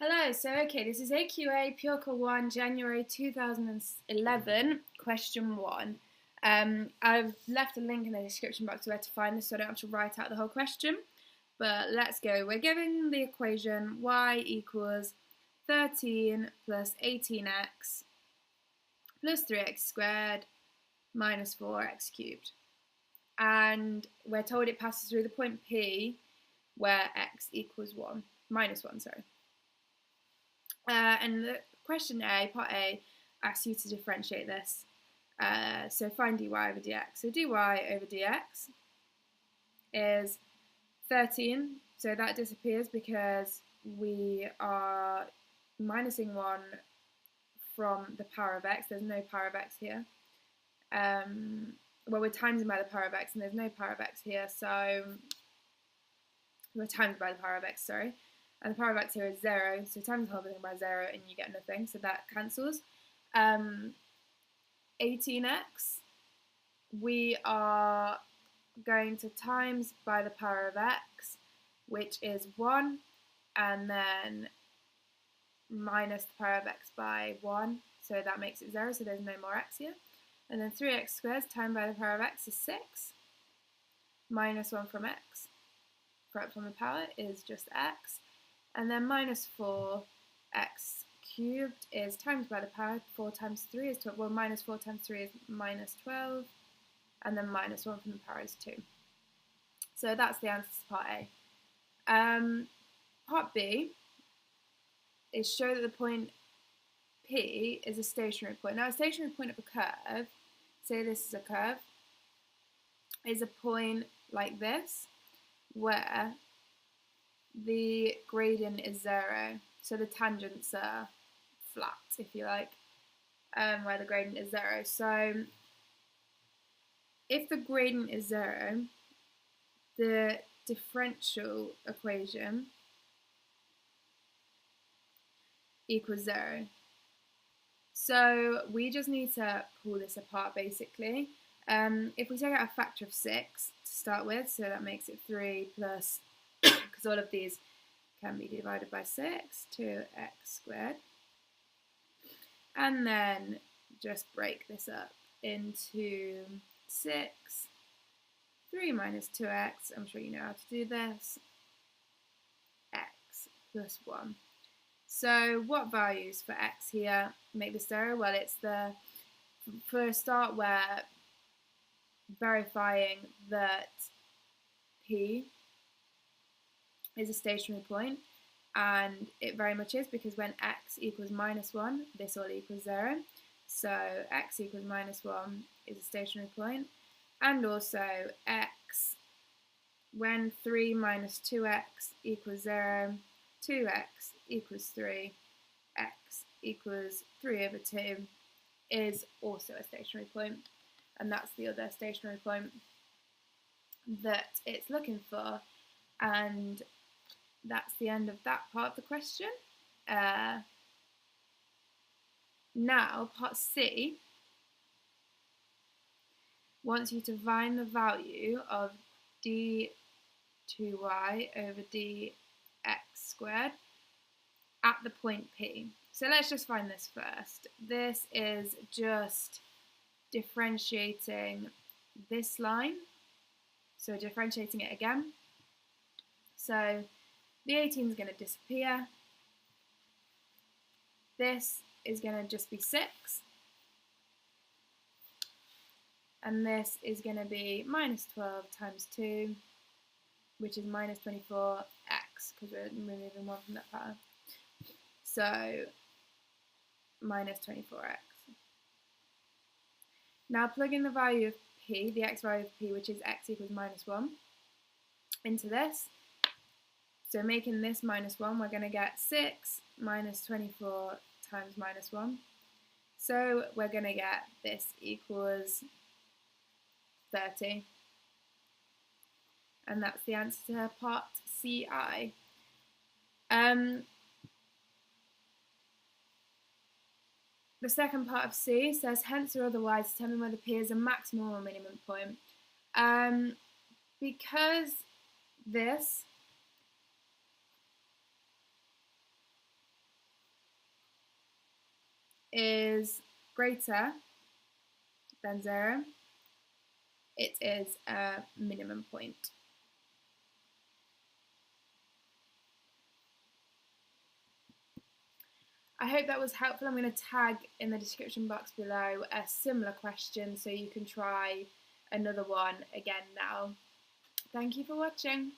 Hello, this is AQA Pure 1, January 2011, question 1. I've left a link in the description box where to find this so I don't have to write out the whole question. But let's go. We're given the equation y equals 13 plus 18x plus 3x squared minus 4x cubed. And we're told it passes through the point P where x equals 1, minus 1, sorry. And the question A, part A, asks you to differentiate this. So find dy over dx. So dy over dx is 13. So that disappears because we are minusing 1 from the power of x. There's no power of x here. Well, we're timesing by the power of x, and there's no power of x here. So we're times by the power of x, sorry. And the power of x here is 0, so times the whole thing by 0 and you get nothing, so that cancels. 18x, we are going to times by the power of x, which is 1, and then minus the power of x by 1, so that makes it 0, so there's no more x here. And then 3x squared times by the power of x is 6, minus 1 from x, correct from the power is just x. And then minus 4x cubed is times by the power. 4 times 3 is 12. Well, minus 4 times 3 is minus 12. And then minus 1 from the power is 2. So that's the answer to part A. Part B is show that the point P is a stationary point. Now, a stationary point of a curve, say this is a curve, is a point like this where the gradient is 0, so the tangents are flat, if you like, where the gradient is 0. So if the gradient is 0, the differential equation equals 0. So we just need to pull this apart, basically. If we take out a factor of 6 to start with, so that makes it 3 plus, because all of these can be divided by 6, 2x squared. And then just break this up into 6, 3 minus 2x, I'm sure you know how to do this, x plus 1. So what values for x here make this 0? Well, it's for a start, we're verifying that P is a stationary point, and it very much is, because when x equals minus 1, this all equals 0. So x equals minus 1 is a stationary point, and also x, when 3 minus 2x equals 0, 2x equals 3, x equals 3 over 2 is also a stationary point, and that's the other stationary point that it's looking for. And that's the end of that part of the question. Now, part C wants you to find the value of d2y over dx squared at the point P. So let's just find this first. This is just differentiating this line. So differentiating it again. So the 18 is going to disappear. This is going to just be 6. And this is going to be minus 12 times 2, which is minus 24x, because we're removing 1 from that power. So minus 24x. Now plug in the value of P, the x value of P, which is x equals minus 1, into this. So making this minus 1, we're going to get 6 minus 24 times minus 1. So we're going to get this equals 30. And that's the answer to part CI. The second part of C says, hence or otherwise determine whether P is a maximum or minimum point. Because this is greater than 0, it is a minimum point. I hope that was helpful. I'm going to tag in the description box below a similar question so you can try another one again now. Thank you for watching.